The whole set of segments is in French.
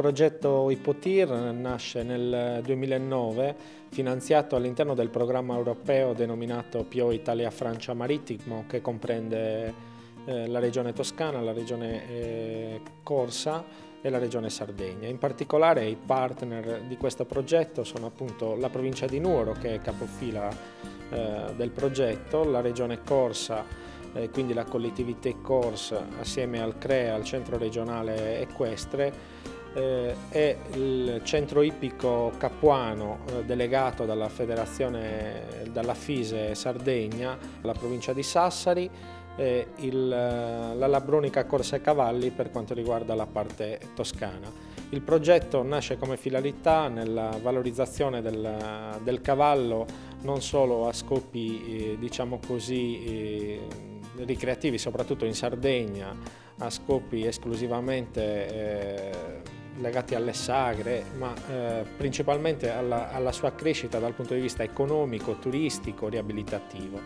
progetto Ipotir nasce nel 2009, finanziato all'interno del programma europeo denominato PO Italia-Francia Marittimo, che comprende la regione Toscana, la regione Corsa e la regione Sardegna. In particolare i partner di questo progetto sono appunto la provincia di Nuoro, che è capofila del progetto, la regione Corsa, quindi la Collettivité Corse assieme al CREA, al Centro Regionale Equestre, e il Centro Ippico Capuano, delegato dalla Federazione, dalla FISE Sardegna, la provincia di Sassari, e la Labronica Corsa e Cavalli per quanto riguarda la parte toscana. Il progetto nasce come finalità nella valorizzazione del cavallo non solo a scopi diciamo così ricreativi, soprattutto in Sardegna, a scopi esclusivamente legati alle sagre, ma principalmente alla sua crescita dal punto di vista economico, turistico, riabilitativo.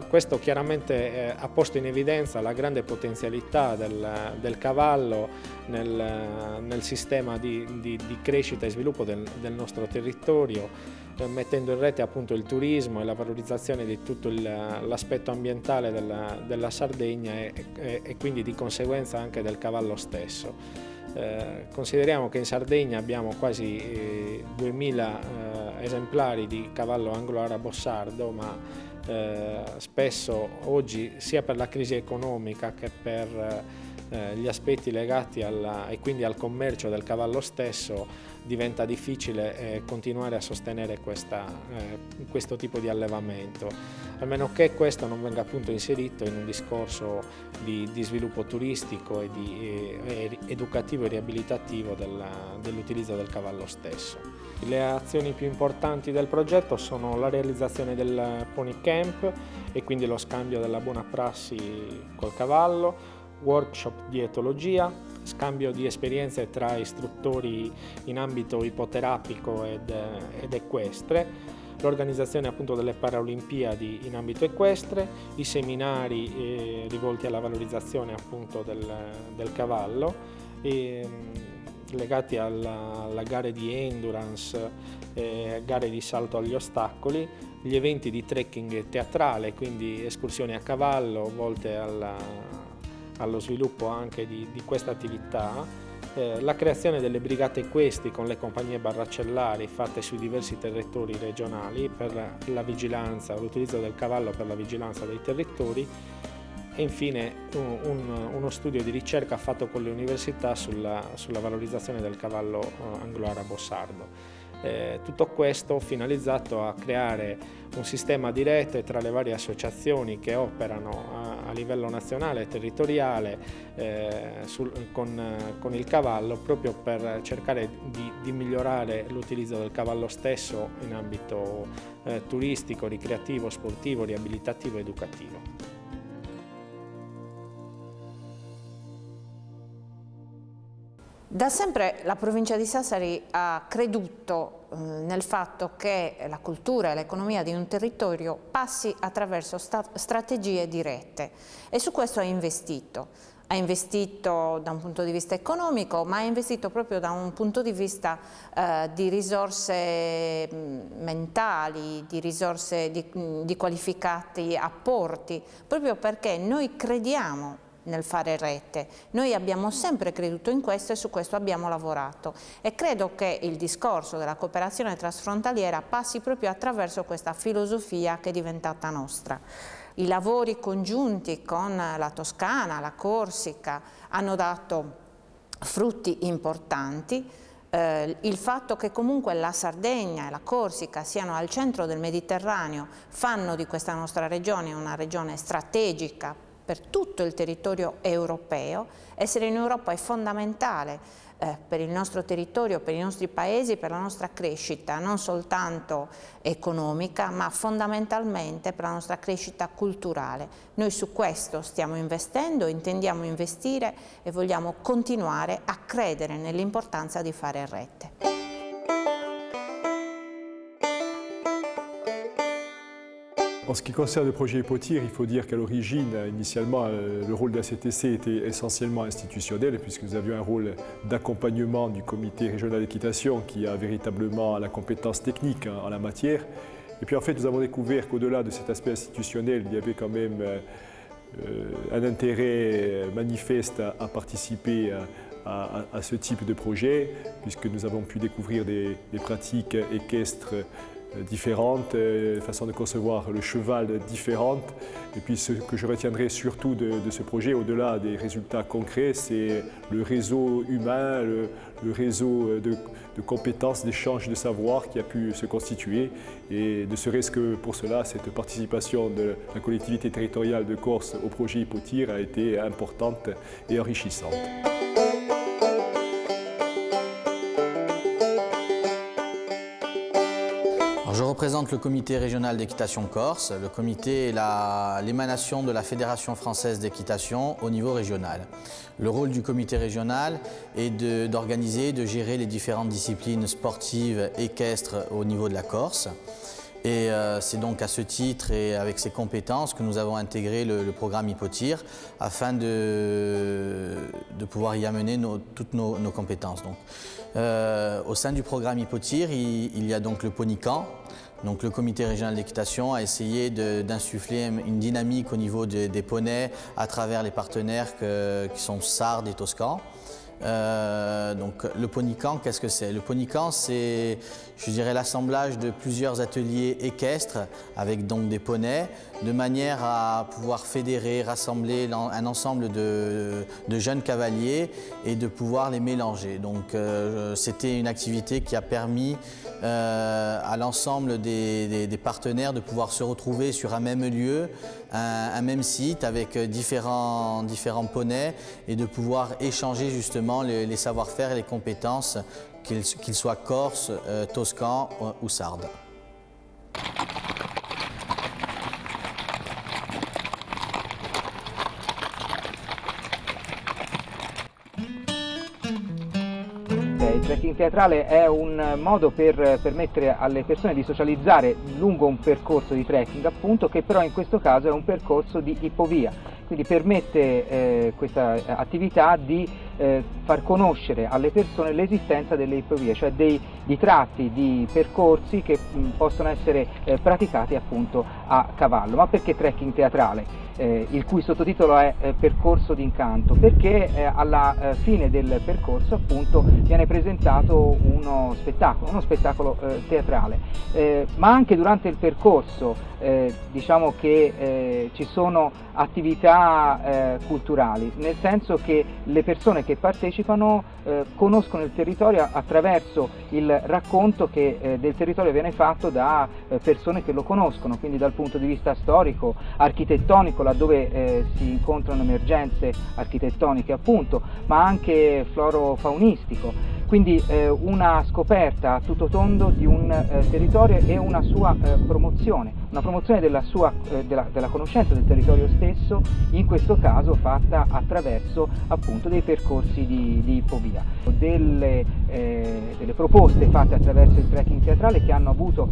Questo chiaramente ha posto in evidenza la grande potenzialità del cavallo nel sistema di crescita e sviluppo del nostro territorio, mettendo in rete appunto il turismo e la valorizzazione di tutto l'aspetto ambientale della Sardegna e quindi di conseguenza anche del cavallo stesso. Consideriamo che in Sardegna abbiamo quasi 2000 esemplari di cavallo anglo-arabo sardo, ma spesso oggi sia per la crisi economica che per gli aspetti legati e quindi al commercio del cavallo stesso diventa difficile continuare a sostenere questo tipo di allevamento, a meno che questo non venga appunto inserito in un discorso di sviluppo turistico e educativo e riabilitativo dell'utilizzo del cavallo stesso. Le azioni più importanti del progetto sono la realizzazione del Pony Camp e quindi lo scambio della buona prassi col cavallo, workshop di etologia, scambio di esperienze tra istruttori in ambito ipoterapico ed equestre, l'organizzazione appunto delle Paralimpiadi in ambito equestre, i seminari rivolti alla valorizzazione appunto del cavallo, legati alla gare di endurance, gare di salto agli ostacoli, gli eventi di trekking teatrale, quindi escursioni a cavallo volte allo sviluppo anche di questa attività, la creazione delle brigate equestri con le compagnie barracellari fatte sui diversi territori regionali per la vigilanza, l'utilizzo del cavallo per la vigilanza dei territori, e infine uno studio di ricerca fatto con le università sulla valorizzazione del cavallo anglo-arabo sardo. Tutto questo finalizzato a creare un sistema di rete tra le varie associazioni che operano a livello nazionale e territoriale con il cavallo, proprio per cercare di migliorare l'utilizzo del cavallo stesso in ambito turistico, ricreativo, sportivo, riabilitativo ed educativo. Da sempre la provincia di Sassari ha creduto nel fatto che la cultura e l'economia di un territorio passi attraverso strategie dirette, e su questo ha investito. Ha investito da un punto di vista economico, ma ha investito proprio da un punto di vista di risorse mentali, di risorse di qualificati apporti, proprio perché noi crediamo nel fare rete. Noi abbiamo sempre creduto in questo e su questo abbiamo lavorato, e credo che il discorso della cooperazione trasfrontaliera passi proprio attraverso questa filosofia che è diventata nostra. I lavori congiunti con la Toscana, la Corsica hanno dato frutti importanti. Il fatto che comunque la Sardegna e la Corsica siano al centro del Mediterraneo fanno di questa nostra regione una regione strategica per tutto il territorio europeo. Essere in Europa è fondamentale per il nostro territorio, per i nostri paesi, per la nostra crescita, non soltanto economica, ma fondamentalmente per la nostra crescita culturale. Noi su questo stiamo investendo, intendiamo investire e vogliamo continuare a credere nell'importanza di fare rete. En ce qui concerne le projet Hypothir, il faut dire qu'à l'origine, initialement, le rôle de la CTC était essentiellement institutionnel, puisque nous avions un rôle d'accompagnement du comité régional d'équitation qui a véritablement la compétence technique en la matière. Et puis en fait, nous avons découvert qu'au-delà de cet aspect institutionnel, il y avait quand même un intérêt manifeste à participer à ce type de projet, puisque nous avons pu découvrir des pratiques équestres différentes, façons de concevoir le cheval différentes. Et puis ce que je retiendrai surtout de ce projet, au-delà des résultats concrets, c'est le réseau humain, le réseau de compétences, d'échanges de savoir qui a pu se constituer. Et ne serait-ce que pour cela, cette participation de la collectivité territoriale de Corse au projet Hypothir a été importante et enrichissante. Je représente le comité régional d'équitation Corse. Le comité est l'émanation de la Fédération française d'équitation au niveau régional. Le rôle du comité régional est d'organiser, de gérer les différentes disciplines sportives équestres au niveau de la Corse. Et c'est donc à ce titre et avec ces compétences que nous avons intégré le programme Hypothir afin de pouvoir y amener toutes nos compétences. Donc, au sein du programme Hypothir, il y a donc le Ponycamp. Donc le comité régional d'équitation a essayé d'insuffler une dynamique au niveau des poneys à travers les partenaires qui sont Sardes et Toscan. Donc le Ponycamp, qu'est-ce que c'est? Le Ponycamp, c'est, je dirais, l'assemblage de plusieurs ateliers équestres avec donc des poneys, de manière à pouvoir fédérer, rassembler un ensemble de jeunes cavaliers et de pouvoir les mélanger. Donc c'était une activité qui a permis à l'ensemble des partenaires de pouvoir se retrouver sur un même lieu, un même site avec différents poneys et de pouvoir échanger justement les savoir-faire et les compétences, qu'ils soient corse, toscan ou sardes. Il trekking teatrale è un modo per permettere alle persone di socializzare lungo un percorso di trekking, appunto, che però in questo caso è un percorso di ipovia, quindi permette questa attività di far conoscere alle persone l'esistenza delle ipovie, cioè di tratti, di percorsi che possono essere praticati appunto a cavallo. Ma perché trekking teatrale? Il cui sottotitolo è Percorso d'incanto, perché alla fine del percorso appunto viene presentato uno spettacolo teatrale, ma anche durante il percorso diciamo che ci sono attività culturali, nel senso che le persone che partecipano conoscono il territorio attraverso il racconto che del territorio viene fatto da persone che lo conoscono, quindi dal punto di vista storico, architettonico, laddove si incontrano emergenze architettoniche appunto, ma anche floro-faunistico. Quindi una scoperta a tutto tondo di un territorio e una sua promozione, una promozione della conoscenza del territorio stesso, in questo caso fatta attraverso appunto dei percorsi di ipovia. Delle proposte fatte attraverso il trekking teatrale che hanno avuto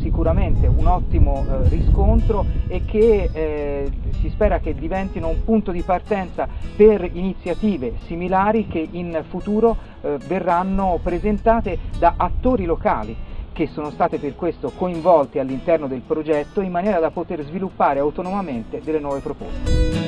sicuramente un ottimo riscontro e che si spera che diventino un punto di partenza per iniziative similari che in futuro verranno presentate da attori locali che sono state per questo coinvolti all'interno del progetto in maniera da poter sviluppare autonomamente delle nuove proposte.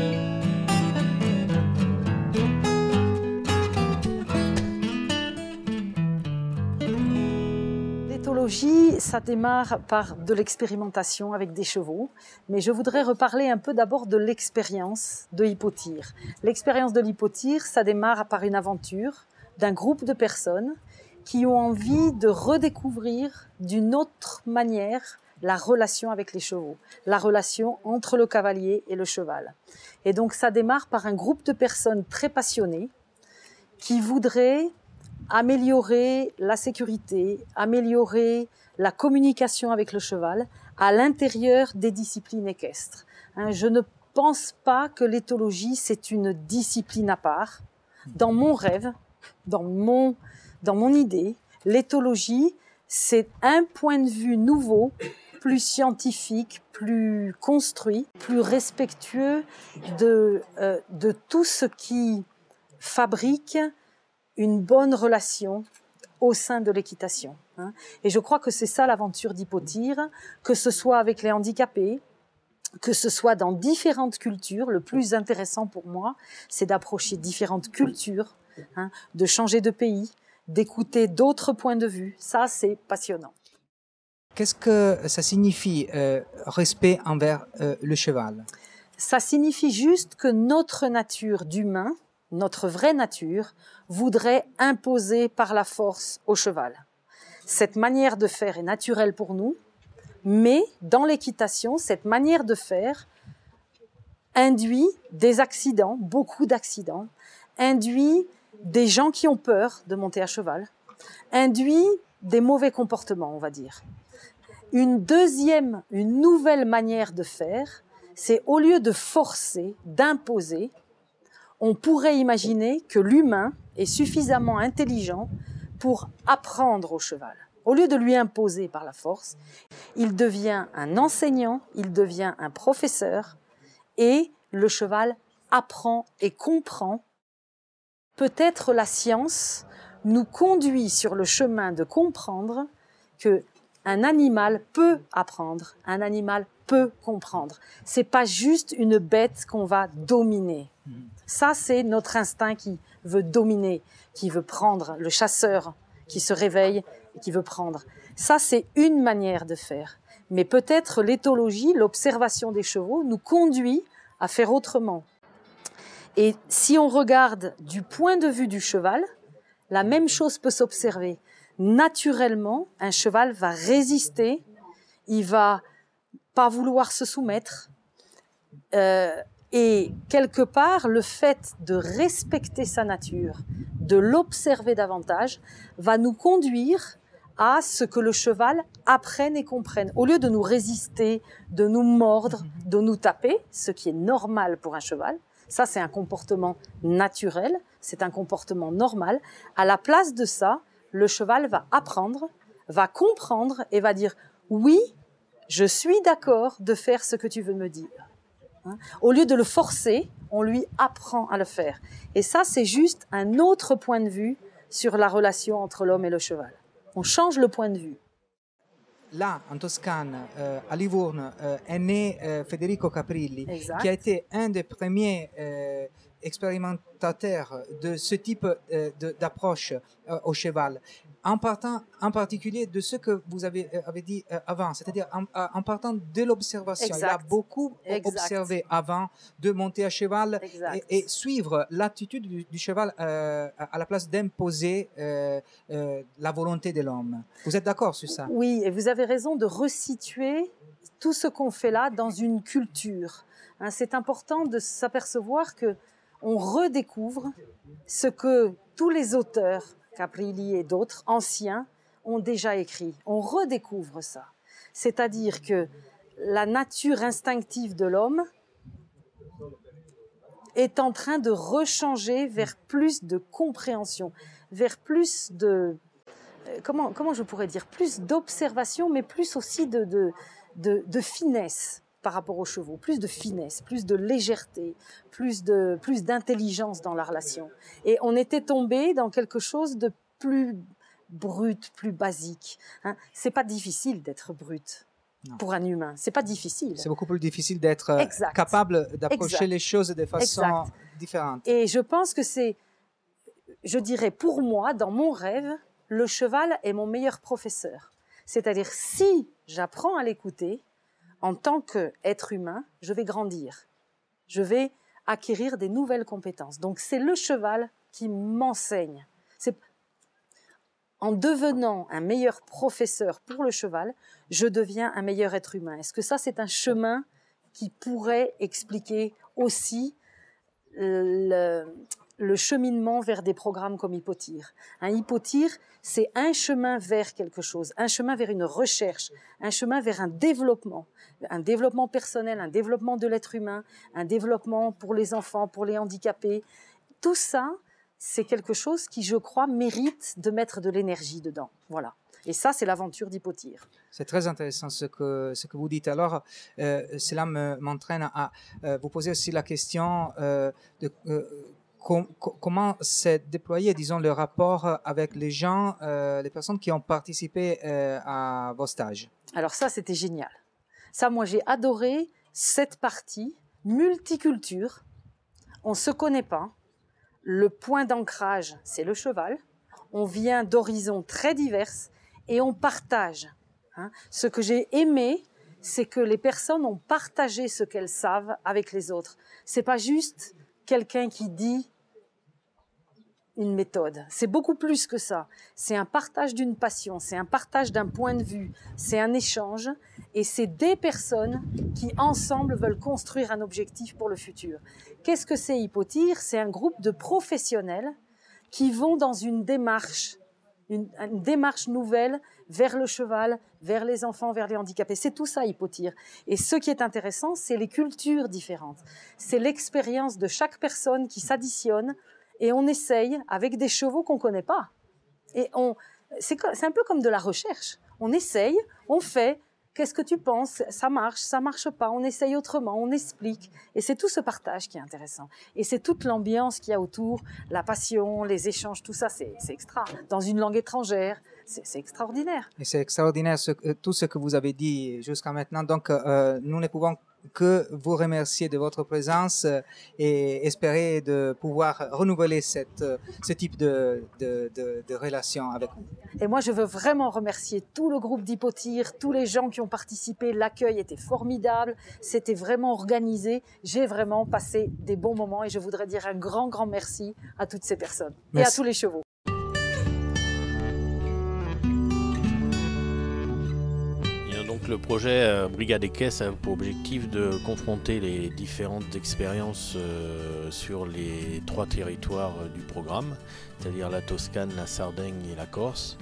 L'éthologie, ça démarre par de l'expérimentation avec des chevaux, mais je voudrais reparler un peu d'abord de l'expérience de Hypothir. L'expérience de l'Hypothir, ça démarre par une aventure d'un groupe de personnes qui ont envie de redécouvrir d'une autre manière la relation avec les chevaux, la relation entre le cavalier et le cheval. Et donc ça démarre par un groupe de personnes très passionnées qui voudraient améliorer la sécurité, améliorer la communication avec le cheval à l'intérieur des disciplines équestres. Je ne pense pas que l'éthologie c'est une discipline à part. Dans mon rêve, dans mon idée, l'éthologie, c'est un point de vue nouveau plus scientifique, plus construit, plus respectueux de tout ce qui fabrique une bonne relation au sein de l'équitation. Et je crois que c'est ça l'aventure d'Hypotire, que ce soit avec les handicapés, que ce soit dans différentes cultures. Le plus intéressant pour moi, c'est d'approcher différentes cultures, de changer de pays, d'écouter d'autres points de vue. Ça, c'est passionnant. Qu'est-ce que ça signifie respect envers le cheval? Ça signifie juste que notre nature d'humain, notre vraie nature, voudrait imposer par la force au cheval. Cette manière de faire est naturelle pour nous, mais dans l'équitation, cette manière de faire induit des accidents, beaucoup d'accidents, induit des gens qui ont peur de monter à cheval, induit des mauvais comportements, on va dire. Une nouvelle manière de faire, c'est au lieu de forcer, d'imposer, on pourrait imaginer que l'humain est suffisamment intelligent pour apprendre au cheval. Au lieu de lui imposer par la force, il devient un enseignant, il devient un professeur et le cheval apprend et comprend. Peut-être la science nous conduit sur le chemin de comprendre que un animal peut apprendre, un animal peut comprendre. C'est pas juste une bête qu'on va dominer. Ça, c'est notre instinct qui veut dominer, qui veut prendre, le chasseur qui se réveille et qui veut prendre. Ça, c'est une manière de faire. Mais peut-être l'éthologie, l'observation des chevaux, nous conduit à faire autrement. Et si on regarde du point de vue du cheval, la même chose peut s'observer. Naturellement, un cheval va résister, il va pas vouloir se soumettre. Et quelque part, le fait de respecter sa nature, de l'observer davantage, va nous conduire à ce que le cheval apprenne et comprenne. Au lieu de nous résister, de nous mordre, de nous taper, ce qui est normal pour un cheval, ça c'est un comportement naturel, c'est un comportement normal. À la place de ça, le cheval va apprendre, va comprendre et va dire « oui, je suis d'accord de faire ce que tu veux me dire ». Au lieu de le forcer, on lui apprend à le faire. Et ça, c'est juste un autre point de vue sur la relation entre l'homme et le cheval. On change le point de vue. Là, en Toscane, à Livourne, est né Federico Caprilli, Exact. qui a été un des premiers expérimentateurs de ce type d'approche au cheval, en partant en particulier de ce que vous avez dit avant, c'est-à-dire en partant de l'observation. Il a beaucoup observé avant de monter à cheval et suivre l'attitude du cheval à la place d'imposer la volonté de l'homme. Vous êtes d'accord sur ça? Oui, et vous avez raison de resituer tout ce qu'on fait là dans une culture. C'est important de s'apercevoir que on redécouvre ce que tous les auteurs, Caprilli et d'autres, anciens, ont déjà écrit. On redécouvre ça. C'est-à-dire que la nature instinctive de l'homme est en train de rechanger vers plus de compréhension, vers plus de... Comment je pourrais dire? Plus d'observation, mais plus aussi de finesse par rapport aux chevaux, plus de finesse, plus de légèreté, plus d'intelligence dans la relation. Et on était tombé dans quelque chose de plus brut, plus basique. C'est pas difficile d'être brut pour un humain. C'est pas difficile. C'est beaucoup plus difficile d'être capable d'approcher les choses de façon différente. Et je pense que c'est, je dirais pour moi, dans mon rêve, le cheval est mon meilleur professeur. C'est-à-dire, si j'apprends à l'écouter, en tant qu'être humain, je vais grandir. Je vais acquérir des nouvelles compétences. Donc, c'est le cheval qui m'enseigne. En devenant un meilleur professeur pour le cheval, je deviens un meilleur être humain. Est-ce que ça, c'est un chemin qui pourrait expliquer aussi le cheminement vers des programmes comme Hypotire? Un Hypotire, c'est un chemin vers quelque chose, un chemin vers une recherche, un chemin vers un développement personnel, un développement de l'être humain, un développement pour les enfants, pour les handicapés. Tout ça, c'est quelque chose qui, je crois, mérite de mettre de l'énergie dedans. Voilà. Et ça, c'est l'aventure d'Hypotyre. C'est très intéressant ce que vous dites. Alors, cela m'entraîne à vous poser aussi la question de comment s'est déployé, disons, le rapport avec les gens, les personnes qui ont participé à vos stages. Alors ça, c'était génial. Ça, moi, j'ai adoré cette partie multiculture. On ne se connaît pas. Le point d'ancrage, c'est le cheval. On vient d'horizons très divers et on partage. Ce que j'ai aimé, c'est que les personnes ont partagé ce qu'elles savent avec les autres. C'est pas juste quelqu'un qui dit une méthode. C'est beaucoup plus que ça. C'est un partage d'une passion, c'est un partage d'un point de vue, c'est un échange et c'est des personnes qui ensemble veulent construire un objectif pour le futur. Qu'est-ce que c'est Hypotyre? C'est un groupe de professionnels qui vont dans une démarche nouvelle vers le cheval, vers les enfants, vers les handicapés. C'est tout ça, Hypotyre. Et ce qui est intéressant, c'est les cultures différentes. C'est l'expérience de chaque personne qui s'additionne et on essaye avec des chevaux qu'on ne connaît pas. Et c'est un peu comme de la recherche. On essaye, on fait. Qu'est-ce que tu penses? Ça marche pas. On essaye autrement, on explique. Et c'est tout ce partage qui est intéressant. Et c'est toute l'ambiance qu'il y a autour, la passion, les échanges, tout ça, c'est extra. Dans une langue étrangère, c'est extraordinaire. Et c'est extraordinaire tout ce que vous avez dit jusqu'à maintenant. Donc, nous ne pouvons que vous remercier de votre présence et espérer de pouvoir renouveler ce type de relation avec vous. Et moi, je veux vraiment remercier tout le groupe d'Hypotyre, tous les gens qui ont participé. L'accueil était formidable, c'était vraiment organisé. J'ai vraiment passé des bons moments et je voudrais dire un grand, grand merci à toutes ces personnes et à tous les chevaux. Donc le projet Brigade Équestre a pour objectif de confronter les différentes expériences sur les 3 territoires du programme, c'est-à-dire la Toscane, la Sardaigne et la Corse,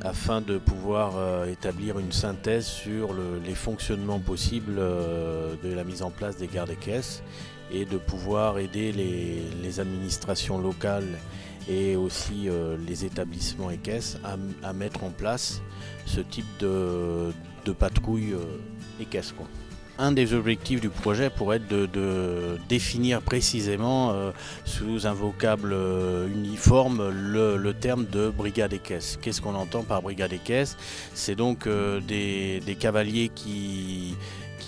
afin de pouvoir établir une synthèse sur les fonctionnements possibles de la mise en place des gardes équestres et de pouvoir aider les administrations locales et aussi les établissements équestres à mettre en place ce type de patrouille équestre. Un des objectifs du projet pourrait être de définir précisément sous un vocable uniforme le terme de brigade équestre. Qu'est-ce qu'on entend par brigade équestre? C'est donc des cavaliers qui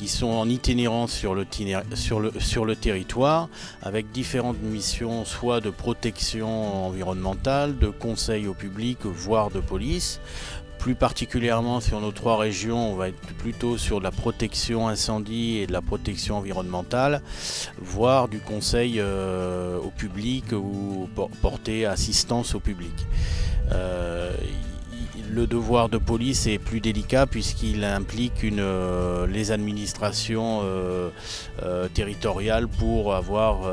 sont en itinérance sur le territoire avec différentes missions, soit de protection environnementale, de conseil au public, voire de police. Plus particulièrement sur nos 3 régions, on va être plutôt sur de la protection incendie et de la protection environnementale, voire du conseil au public ou porter assistance au public. Le devoir de police est plus délicat puisqu'il implique les administrations territoriales pour avoir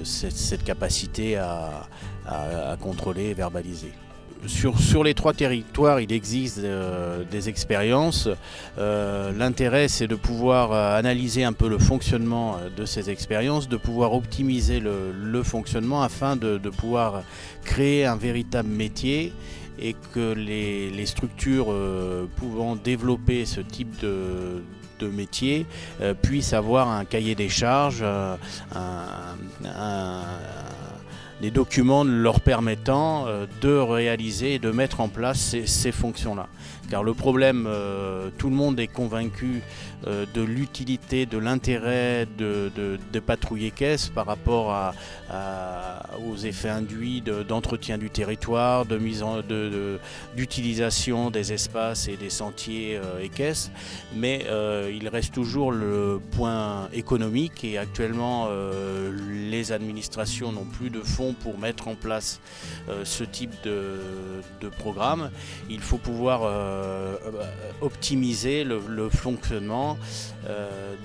cette capacité à contrôler et verbaliser. Sur les 3 territoires, il existe des expériences. L'intérêt, c'est de pouvoir analyser un peu le fonctionnement de ces expériences, de pouvoir optimiser le fonctionnement afin de pouvoir créer un véritable métier et que les structures pouvant développer ce type de métier puissent avoir un cahier des charges, des documents leur permettant de réaliser et de mettre en place ces fonctions-là. Car le problème, tout le monde est convaincu de l'utilité, de l'intérêt de patrouiller équestre par rapport aux effets induits d'entretien du territoire, d'utilisation des espaces et des sentiers équestres. Mais il reste toujours le point économique et actuellement les administrations n'ont plus de fonds pour mettre en place ce type de programme. Il faut pouvoir optimiser le fonctionnement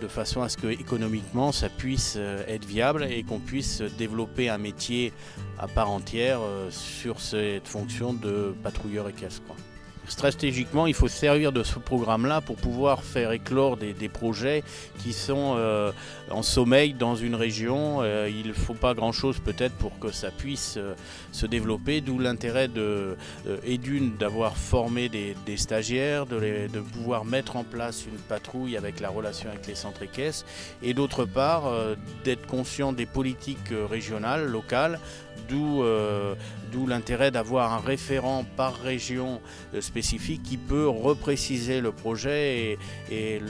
de façon à ce que économiquement ça puisse être viable et qu'on puisse développer un métier à part entière sur cette fonction de patrouilleur équestre. Stratégiquement, il faut se servir de ce programme-là pour pouvoir faire éclore des projets qui sont en sommeil dans une région. Il ne faut pas grand-chose peut-être pour que ça puisse se développer, d'où l'intérêt d'avoir formé des stagiaires, de pouvoir mettre en place une patrouille avec la relation avec les centres équestres, et d'autre part d'être conscient des politiques régionales, locales, d'où l'intérêt d'avoir un référent par région spécifique qui peut repréciser le projet et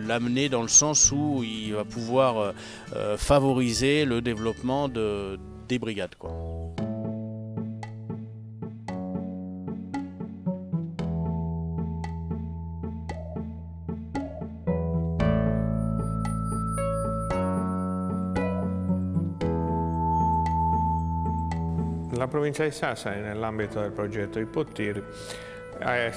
l'amener dans le sens où il va pouvoir favoriser le développement des brigades, quoi. La provincia di Sassari, nell'ambito del progetto Ipottir, è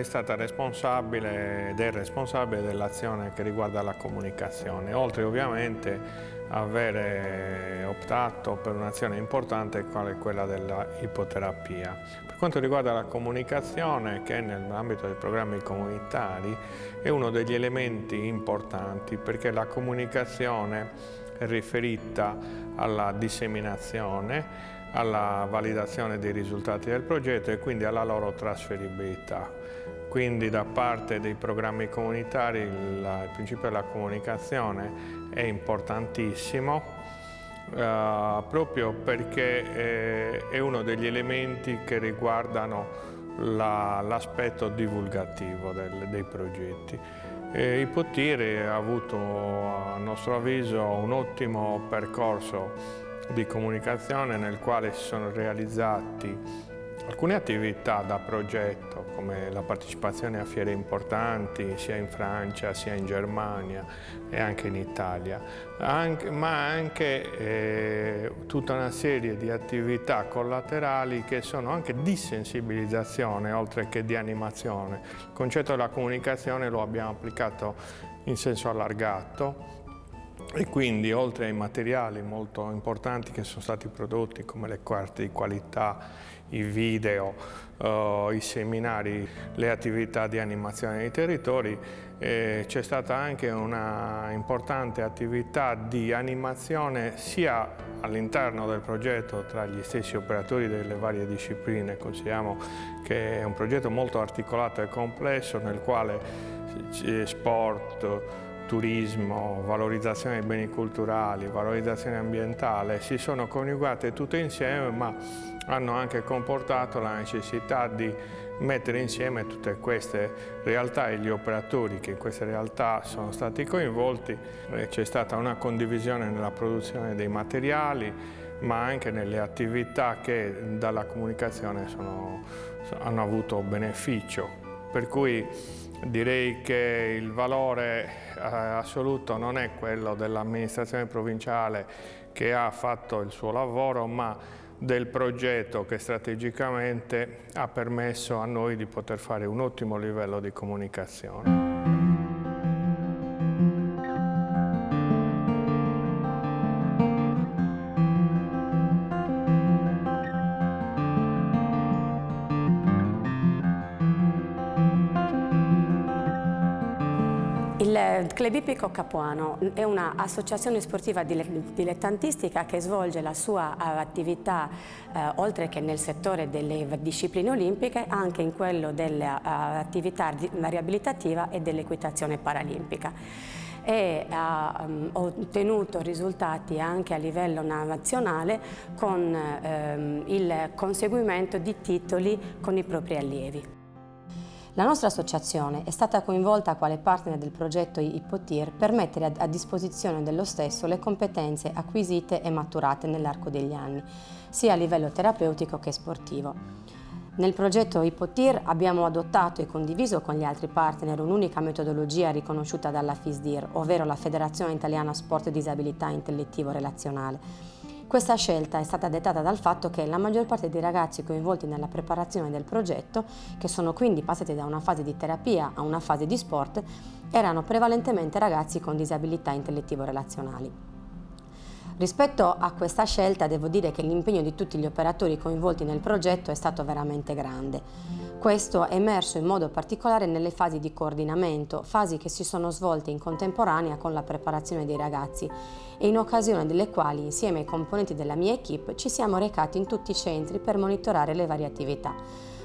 stata responsabile ed è responsabile dell'azione che riguarda la comunicazione, oltre ovviamente a avere optato per un'azione importante quale è quella della ipoterapia. Per quanto riguarda la comunicazione, che nell'ambito dei programmi comunitari è uno degli elementi importanti, perché la comunicazione è riferita alla disseminazione, alla validazione dei risultati del progetto e quindi alla loro trasferibilità. Quindi da parte dei programmi comunitari il principio della comunicazione è importantissimo, proprio perché è uno degli elementi che riguardano l'aspetto divulgativo dei progetti. Ipottir ha avuto, a nostro avviso, un ottimo percorso di comunicazione nel quale si sono realizzati alcune attività da progetto, come la partecipazione a fiere importanti sia in Francia sia in Germania e anche in Italia, ma anche tutta una serie di attività collaterali che sono anche di sensibilizzazione oltre che di animazione. Il concetto della comunicazione lo abbiamo applicato in senso allargato, e quindi oltre ai materiali molto importanti che sono stati prodotti come le carte di qualità, i video, i seminari, le attività di animazione dei territori, c'è stata anche una importante attività di animazione sia all'interno del progetto tra gli stessi operatori delle varie discipline. Consideriamo che è un progetto molto articolato e complesso nel quale sport, turismo, valorizzazione dei beni culturali, valorizzazione ambientale si sono coniugate tutte insieme, ma hanno anche comportato la necessità di mettere insieme tutte queste realtà e gli operatori che in queste realtà sono stati coinvolti. C'è stata una condivisione nella produzione dei materiali, ma anche nelle attività che dalla comunicazione hanno avuto beneficio. Per cui direi che il valore assoluto non è quello dell'amministrazione provinciale che ha fatto il suo lavoro, ma del progetto che strategicamente ha permesso a noi di poter fare un ottimo livello di comunicazione. Il Club Ippico Capuano è un'associazione sportiva dilettantistica che svolge la sua attività oltre che nel settore delle discipline olimpiche anche in quello dell'attività riabilitativa e dell'equitazione paralimpica. E ha ottenuto risultati anche a livello nazionale con il conseguimento di titoli con i propri allievi. La nostra associazione è stata coinvolta quale partner del progetto Ipottir per mettere a disposizione dello stesso le competenze acquisite e maturate nell'arco degli anni, sia a livello terapeutico che sportivo. Nel progetto Ipottir abbiamo adottato e condiviso con gli altri partner un'unica metodologia riconosciuta dalla FISDIR, ovvero la Federazione Italiana Sport e Disabilità Intellettivo-Relazionale. Questa scelta è stata dettata dal fatto che la maggior parte dei ragazzi coinvolti nella preparazione del progetto, che sono quindi passati da una fase di terapia a una fase di sport, erano prevalentemente ragazzi con disabilità intellettivo-relazionali. Rispetto a questa scelta devo dire che l'impegno di tutti gli operatori coinvolti nel progetto è stato veramente grande. Questo è emerso in modo particolare nelle fasi di coordinamento, fasi che si sono svolte in contemporanea con la preparazione dei ragazzi e in occasione delle quali insieme ai componenti della mia equipe ci siamo recati in tutti i centri per monitorare le varie attività,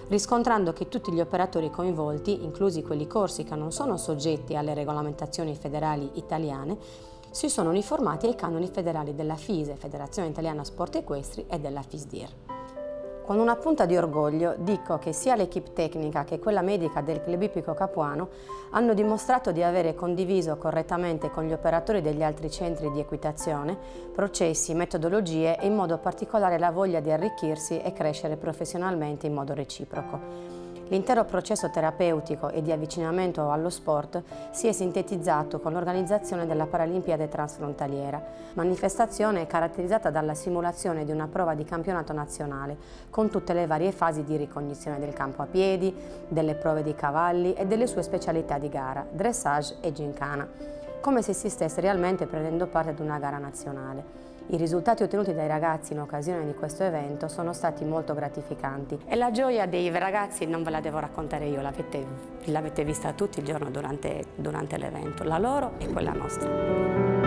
riscontrando che tutti gli operatori coinvolti, inclusi quelli corsi che non sono soggetti alle regolamentazioni federali italiane, si sono uniformati ai canoni federali della FISE, Federazione Italiana Sport Equestri, e della FISDIR. Con una punta di orgoglio dico che sia l'equipe tecnica che quella medica del Club Ippico Capuano hanno dimostrato di avere condiviso correttamente con gli operatori degli altri centri di equitazione processi, metodologie e in modo particolare la voglia di arricchirsi e crescere professionalmente in modo reciproco. L'intero processo terapeutico e di avvicinamento allo sport si è sintetizzato con l'organizzazione della Paralimpiade transfrontaliera, manifestazione caratterizzata dalla simulazione di una prova di campionato nazionale, con tutte le varie fasi di ricognizione del campo a piedi, delle prove dei cavalli e delle sue specialità di gara, dressage e gincana, come se si stesse realmente prendendo parte ad una gara nazionale. I risultati ottenuti dai ragazzi in occasione di questo evento sono stati molto gratificanti. E la gioia dei ragazzi non ve la devo raccontare io, l'avete vista tutti il giorno durante l'evento, la loro e quella nostra.